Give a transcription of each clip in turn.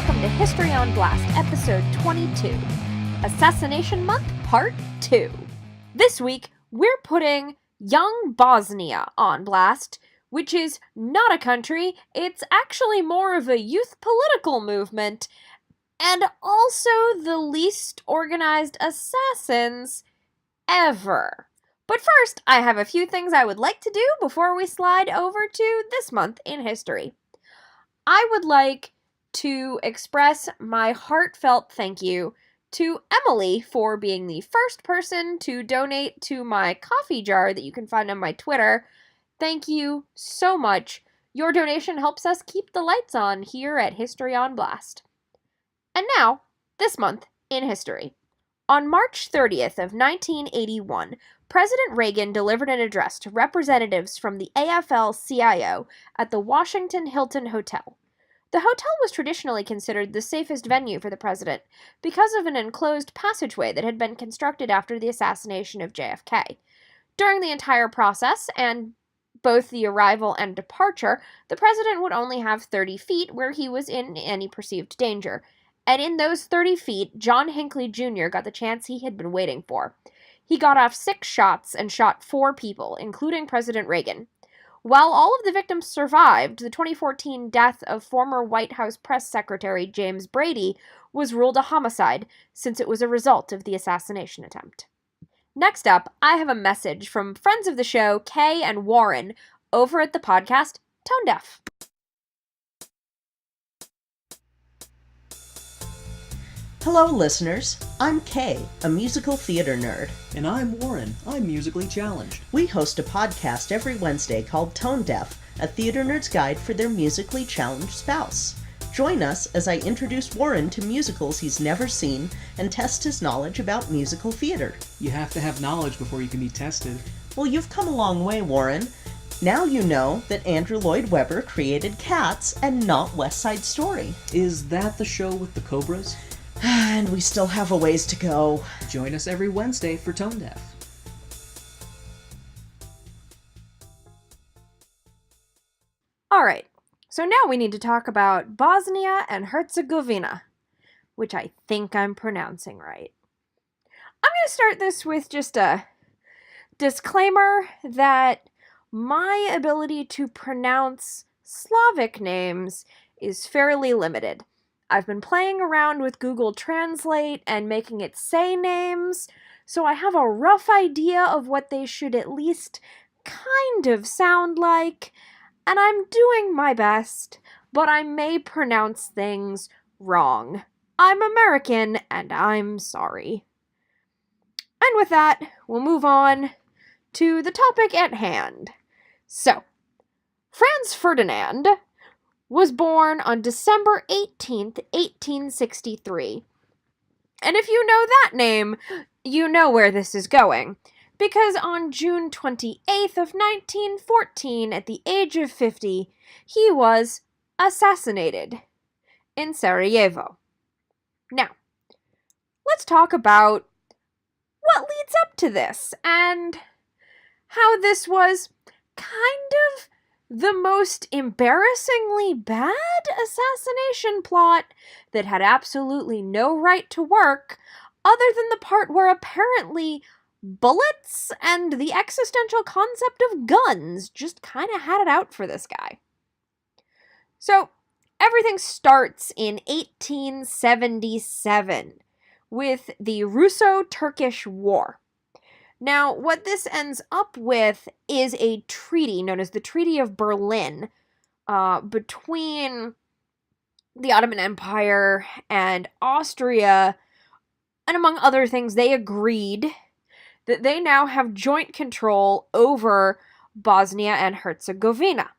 welcome to History on Blast, episode 22, Assassination Month, part 2. This week, we're putting Young Bosnia on blast, which is not a country, it's actually more of a youth political movement, and also the least organized assassins ever. But first, I have a few things I would like to do before we slide over to this month in history. I would like to express my heartfelt thank you to Emily for being the first person to donate to my coffee jar that you can find on my Twitter. Thank you so much. Your donation helps us keep the lights on here at History on Blast. And now, this month in history. On March 30th of 1981, President Reagan delivered an address to representatives from the AFL-CIO at the Washington Hilton Hotel. The hotel was traditionally considered the safest venue for the president because of an enclosed passageway that had been constructed after the assassination of JFK. During the entire process, and both the arrival and departure, the president would only have 30 feet where he was in any perceived danger. And in those 30 feet, John Hinckley Jr. got the chance he had been waiting for. He got off 6 shots and shot 4 people, including President Reagan. While all of the victims survived, the 2014 death of former White House Press Secretary James Brady was ruled a homicide, since it was a result of the assassination attempt. Next up, I have a message from friends of the show, Kay and Warren, over at the podcast Tone Deaf. Hello, listeners. I'm Kay, a musical theater nerd. And I'm Warren. I'm musically challenged. We host a podcast every Wednesday called Tone Deaf, a theater nerd's guide for their musically challenged spouse. Join us as I introduce Warren to musicals he's never seen and test his knowledge about musical theater. You have to have knowledge before you can be tested. Well, you've come a long way, Warren. Now you know that Andrew Lloyd Webber created Cats and not West Side Story. Is that the show with the Cobras? And we still have a ways to go. Join us every Wednesday for Tone Deaf. Alright, so now we need to talk about Bosnia and Herzegovina, which I think I'm pronouncing right. I'm going to start this with just a disclaimer that my ability to pronounce Slavic names is fairly limited. I've been playing around with Google Translate and making it say names, so I have a rough idea of what they should at least kind of sound like, and I'm doing my best, but I may pronounce things wrong. I'm American, and I'm sorry. And with that, we'll move on to the topic at hand. So, Franz Ferdinand was born on December 18th, 1863. And if you know that name, you know where this is going. Because on June 28th of 1914, at the age of 50, he was assassinated in Sarajevo. Now, let's talk about what leads up to this and how this was kind of the most embarrassingly bad assassination plot that had absolutely no right to work, other than the part where apparently bullets and the existential concept of guns just kind of had it out for this guy. So, everything starts in 1877 with the Russo-Turkish War. Now, what this ends up with is a treaty known as the Treaty of Berlin between the Ottoman Empire and Austria, and among other things, they agreed that they now have joint control over Bosnia and Herzegovina,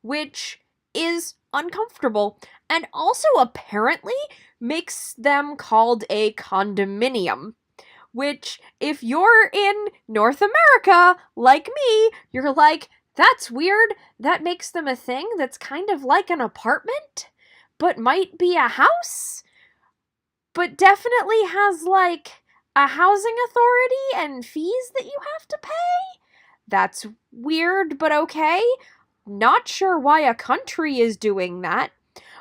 which is uncomfortable and also apparently makes them called a condominium. Which, if you're in North America, like me, you're like, that's weird. That makes them a thing that's kind of like an apartment, but might be a house, but definitely has, like, a housing authority and fees that you have to pay? That's weird, but okay. Not sure why a country is doing that.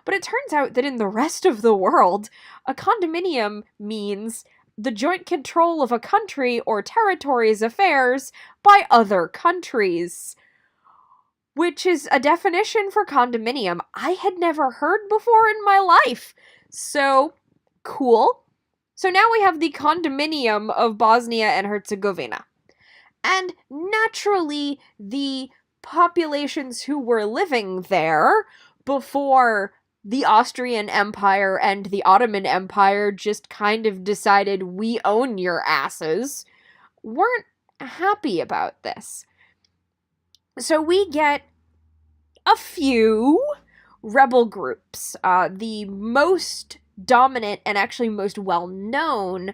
But it turns out that in the rest of the world, a condominium means the joint control of a country or territory's affairs by other countries, which is a definition for condominium I had never heard before in my life. So, cool. So now we have the condominium of Bosnia and Herzegovina. And naturally, the populations who were living there before the Austrian Empire and the Ottoman Empire just kind of decided we own your asses, weren't happy about this. So we get a few rebel groups. The most dominant and actually most well-known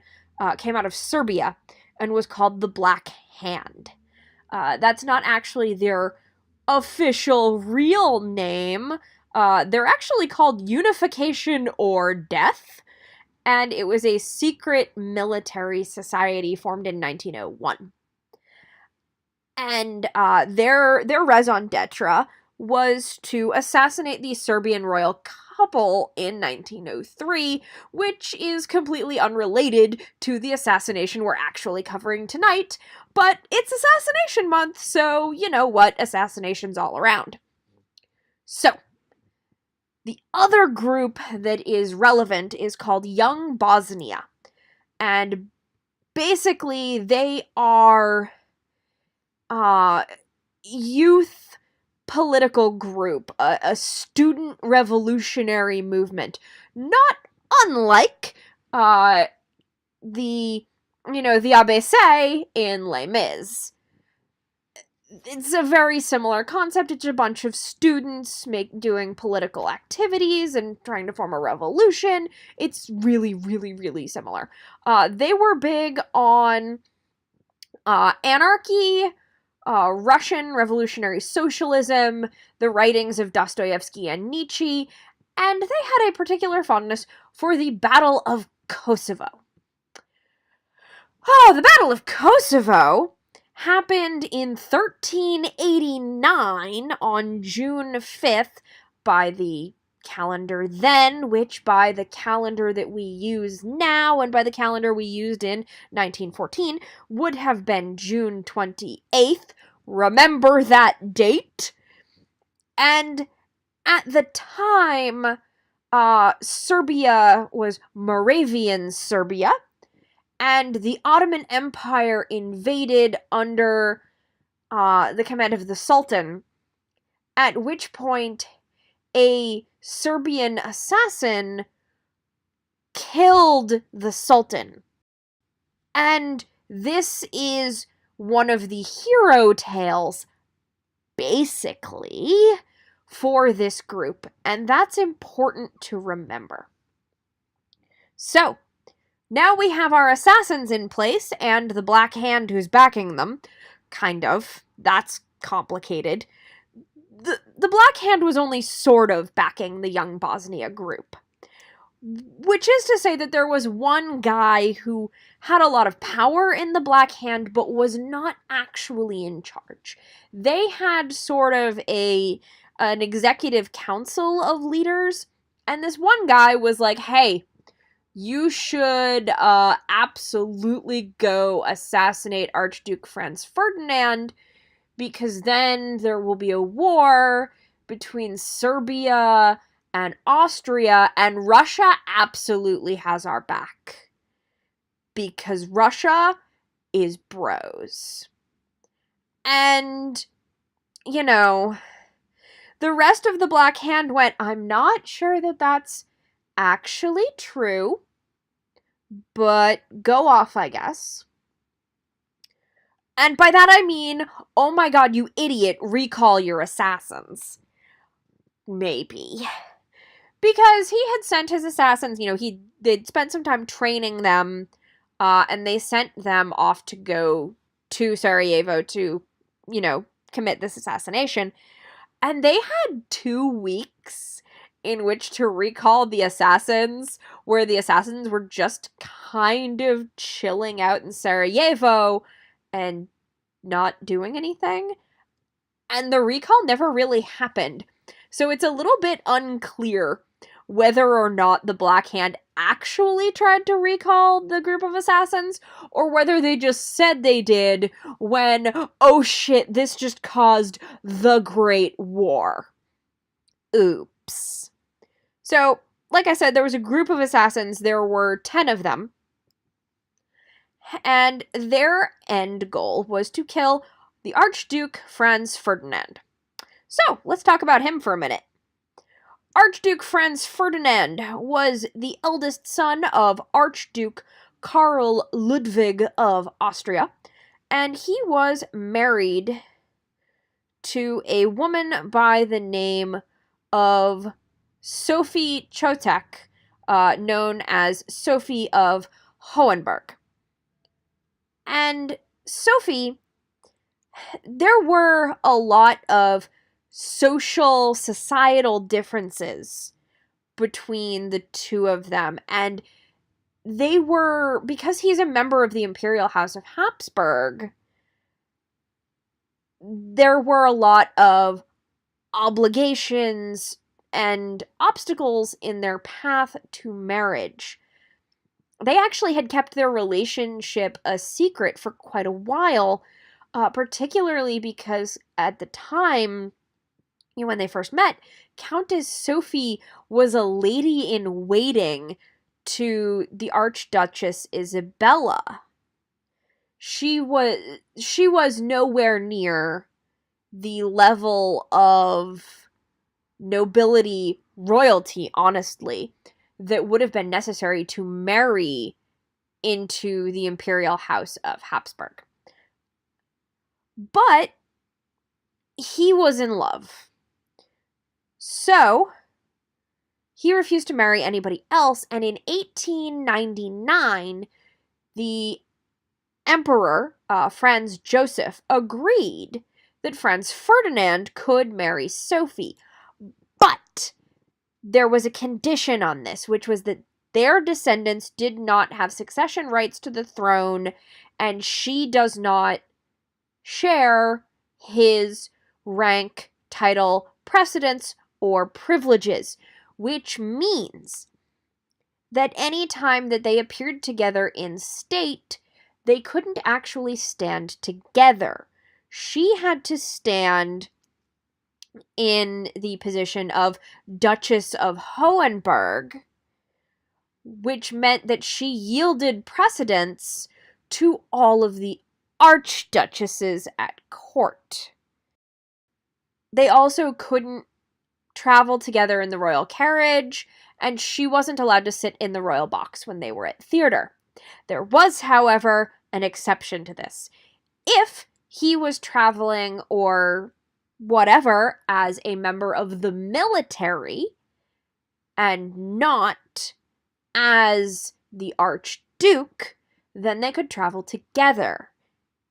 came out of Serbia and was called the Black Hand. That's not actually their official real name. They're actually called Unification or Death, and it was a secret military society formed in 1901. And their raison d'etre was to assassinate the Serbian royal couple in 1903, which is completely unrelated to the assassination we're actually covering tonight, but it's Assassination Month, so you know what, assassinations all around. So, the other group that is relevant is called Young Bosnia, and basically they are youth political group, a student revolutionary movement, not unlike the ABC in Les Mis. It's a very similar concept. It's a bunch of students doing political activities and trying to form a revolution. It's really, really, really similar. They were big on anarchy, Russian revolutionary socialism, the writings of Dostoevsky and Nietzsche, and they had a particular fondness for the Battle of Kosovo. The Battle of Kosovo happened in 1389 on June 5th by the calendar then, which by the calendar that we use now and by the calendar we used in 1914 would have been June 28th. Remember that date? And at the time, Serbia was Moravian Serbia, and the Ottoman Empire invaded under the command of the Sultan, at which point a Serbian assassin killed the Sultan. And this is one of the hero tales, basically, for this group, and that's important to remember. So, now we have our assassins in place, and the Black Hand who's backing them. Kind of. That's complicated. The Black Hand was only sort of backing the Young Bosnia group. Which is to say that there was one guy who had a lot of power in the Black Hand, but was not actually in charge. They had sort of an executive council of leaders, and this one guy was like, hey, you should absolutely go assassinate Archduke Franz Ferdinand, because then there will be a war between Serbia and Austria, and Russia absolutely has our back. Because Russia is bros. And, the rest of the Black Hand went, I'm not sure that that's actually true, but go off, I guess. And by that I mean, oh my god, you idiot, recall your assassins. Maybe. Because he had sent his assassins, they'd spent some time training them, and they sent them off to go to Sarajevo to, commit this assassination. And they had 2 weeks in which to recall the assassins, where the assassins were just kind of chilling out in Sarajevo and not doing anything. And the recall never really happened. So it's a little bit unclear whether or not the Black Hand actually tried to recall the group of assassins, or whether they just said they did when, oh shit, this just caused the Great War. Oops. So, like I said, there was a group of assassins. There were 10 of them. And their end goal was to kill the Archduke Franz Ferdinand. So, let's talk about him for a minute. Archduke Franz Ferdinand was the eldest son of Archduke Karl Ludwig of Austria, and he was married to a woman by the name of Sophie Chotek, known as Sophie of Hohenberg. And Sophie, there were a lot of societal differences between the two of them, and they were, because he's a member of the Imperial House of Habsburg, there were a lot of obligations and obstacles in their path to marriage. They actually had kept their relationship a secret for quite a while, particularly because at the time, when they first met, Countess Sophie was a lady-in-waiting to the Archduchess Isabella. She was nowhere near the level of nobility, royalty, honestly, that would have been necessary to marry into the Imperial House of Habsburg. But he was in love. So, he refused to marry anybody else, and in 1899, the Emperor, Franz Joseph, agreed that Franz Ferdinand could marry Sophie. But there was a condition on this, which was that their descendants did not have succession rights to the throne, and she does not share his rank, title, precedence, or privileges, which means that any time that they appeared together in state, they couldn't actually stand together. She had to stand in the position of Duchess of Hohenberg, which meant that she yielded precedence to all of the archduchesses at court. They also couldn't travel together in the royal carriage, and she wasn't allowed to sit in the royal box when they were at theater. There was, however, an exception to this. If he was traveling or whatever as a member of the military and not as the Archduke, then they could travel together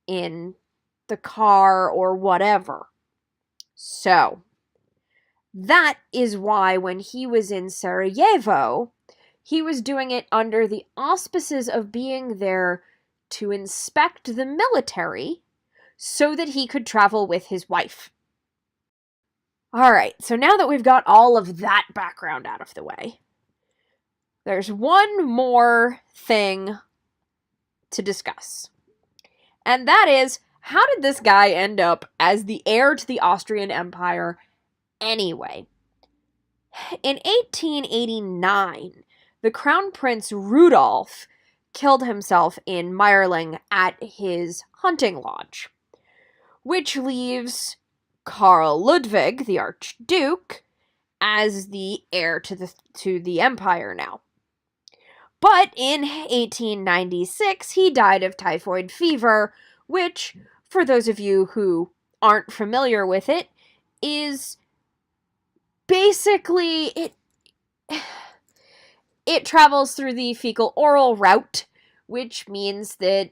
in the car or whatever. So, that is why when he was in Sarajevo, he was doing it under the auspices of being there to inspect the military so that he could travel with his wife. Alright, so now that we've got all of that background out of the way, there's one more thing to discuss. And that is, how did this guy end up as the heir to the Austrian Empire anyway? In 1889, the Crown Prince Rudolf killed himself in Meierling at his hunting lodge, which leaves Karl Ludwig, the Archduke, as the heir to the empire now. But in 1896, he died of typhoid fever, which, for those of you who aren't familiar with it, is basically, it travels through the fecal-oral route, which means that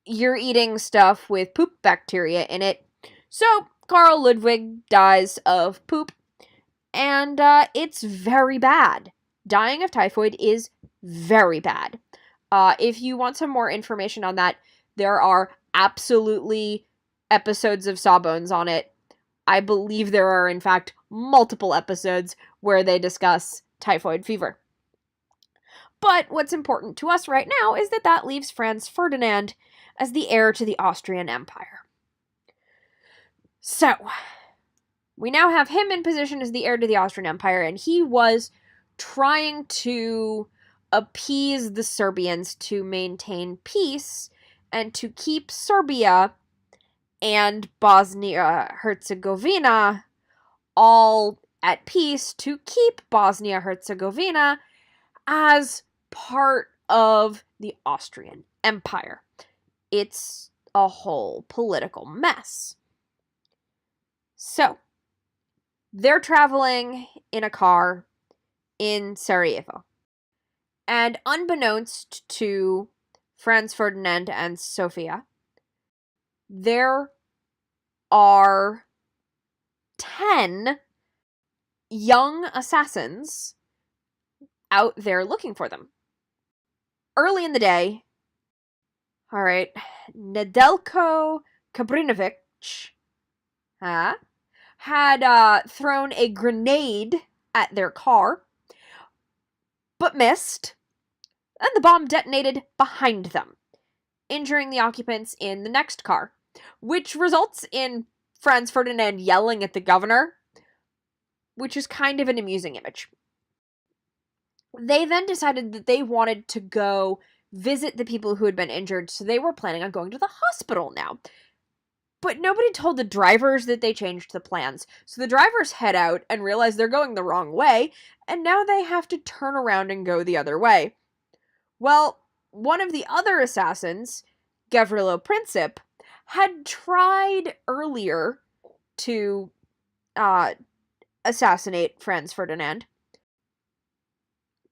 you're eating stuff with poop bacteria in it. So, Karl Ludwig dies of poop, and it's very bad. Dying of typhoid is very bad. If you want some more information on that, there are absolutely episodes of Sawbones on it. I believe there are, in fact, multiple episodes where they discuss typhoid fever. But what's important to us right now is that leaves Franz Ferdinand as the heir to the Austrian Empire. So, we now have him in position as the heir to the Austrian Empire, and he was trying to appease the Serbians to maintain peace and to keep Serbia and Bosnia-Herzegovina all at peace, to keep Bosnia-Herzegovina as part of the Austrian Empire. It's a whole political mess. So, they're traveling in a car in Sarajevo. And unbeknownst to Franz Ferdinand and Sofia, there are 10 young assassins out there looking for them. Early in the day, alright, Nedeljko Kabrinovic had thrown a grenade at their car, but missed, and the bomb detonated behind them, injuring the occupants in the next car, which results in Franz Ferdinand yelling at the governor, which is kind of an amusing image. They then decided that they wanted to go visit the people who had been injured, so they were planning on going to the hospital now. But nobody told the drivers that they changed the plans, so the drivers head out and realize they're going the wrong way, and now they have to turn around and go the other way. Well, one of the other assassins, Gavrilo Princip, had tried earlier to assassinate Franz Ferdinand.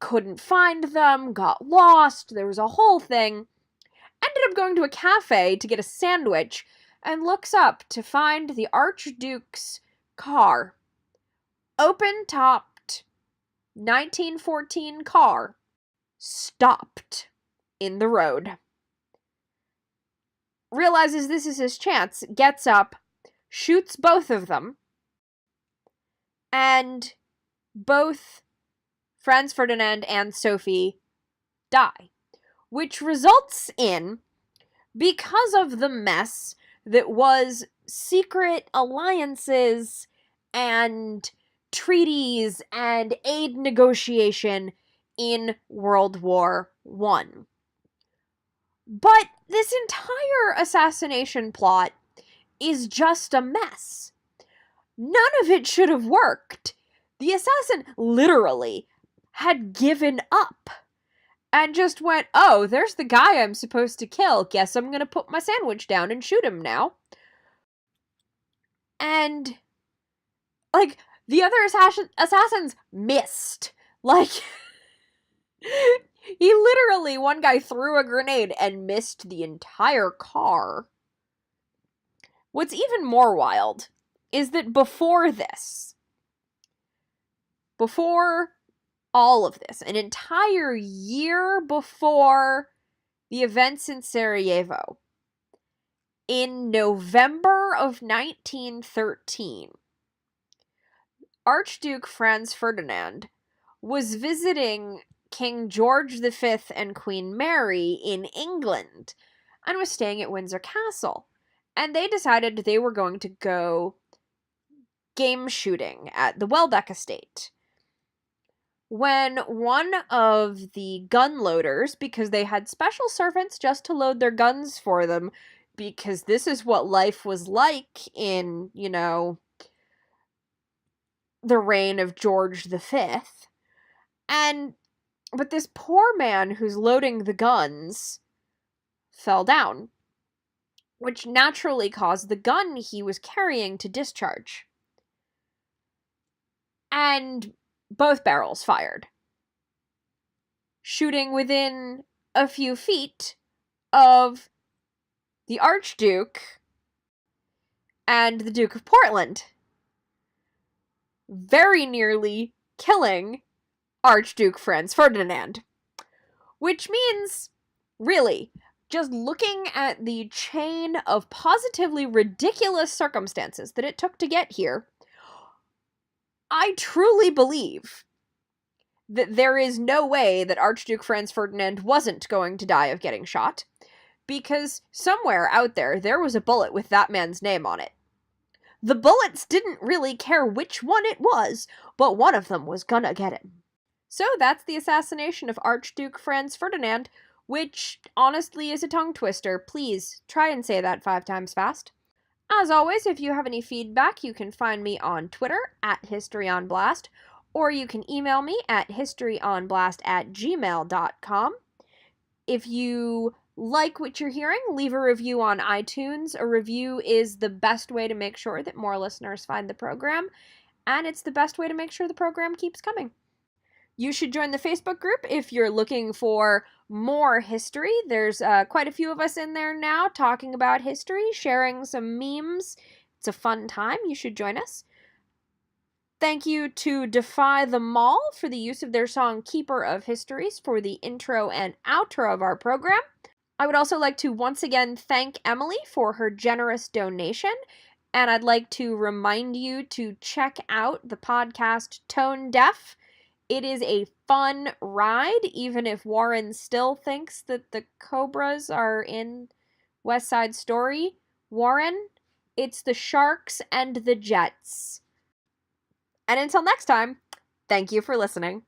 Couldn't find them, got lost, there was a whole thing. Ended up going to a cafe to get a sandwich, and looks up to find the Archduke's car. Open-topped 1914 car stopped in the road. Realizes this is his chance, gets up, shoots both of them, and both Franz Ferdinand and Sophie die. Which results in, because of the mess that was secret alliances and treaties and aid negotiation in World War I. But this entire assassination plot is just a mess. None of it should have worked. The assassin literally had given up and just went, oh, there's the guy I'm supposed to kill. Guess I'm gonna put my sandwich down and shoot him now. And, like, the other assassins missed. Like, he literally, one guy threw a grenade and missed the entire car. What's even more wild is that before all of this, an entire year before the events in Sarajevo, in November of 1913, Archduke Franz Ferdinand was visiting King George V and Queen Mary in England and was staying at Windsor Castle. And they decided they were going to go game shooting at the Welbeck estate. When one of the gun loaders, because they had special servants just to load their guns for them, because this is what life was like in, the reign of George V. But this poor man who's loading the guns fell down, which naturally caused the gun he was carrying to discharge. And both barrels fired, shooting within a few feet of the Archduke and the Duke of Portland, very nearly killing Archduke Franz Ferdinand. Which means, really, just looking at the chain of positively ridiculous circumstances that it took to get here, I truly believe that there is no way that Archduke Franz Ferdinand wasn't going to die of getting shot, because somewhere out there was a bullet with that man's name on it. The bullets didn't really care which one it was, but one of them was gonna get him. So that's the assassination of Archduke Franz Ferdinand, which honestly is a tongue twister. Please try and say that 5 times fast. As always, if you have any feedback, you can find me on Twitter at HistoryOnBlast, or you can email me at historyonblast@gmail.com. If you like what you're hearing, leave a review on iTunes. A review is the best way to make sure that more listeners find the program, and it's the best way to make sure the program keeps coming. You should join the Facebook group if you're looking for more history. There's quite a few of us in there now talking about history, sharing some memes. It's a fun time. You should join us. Thank you to Defy the Mall for the use of their song Keeper of Histories for the intro and outro of our program. I would also like to once again thank Emily for her generous donation, and I'd like to remind you to check out the podcast Tone Deaf. It is a fun ride, even if Warren still thinks that the Cobras are in West Side Story. Warren, it's the Sharks and the Jets. And until next time, thank you for listening.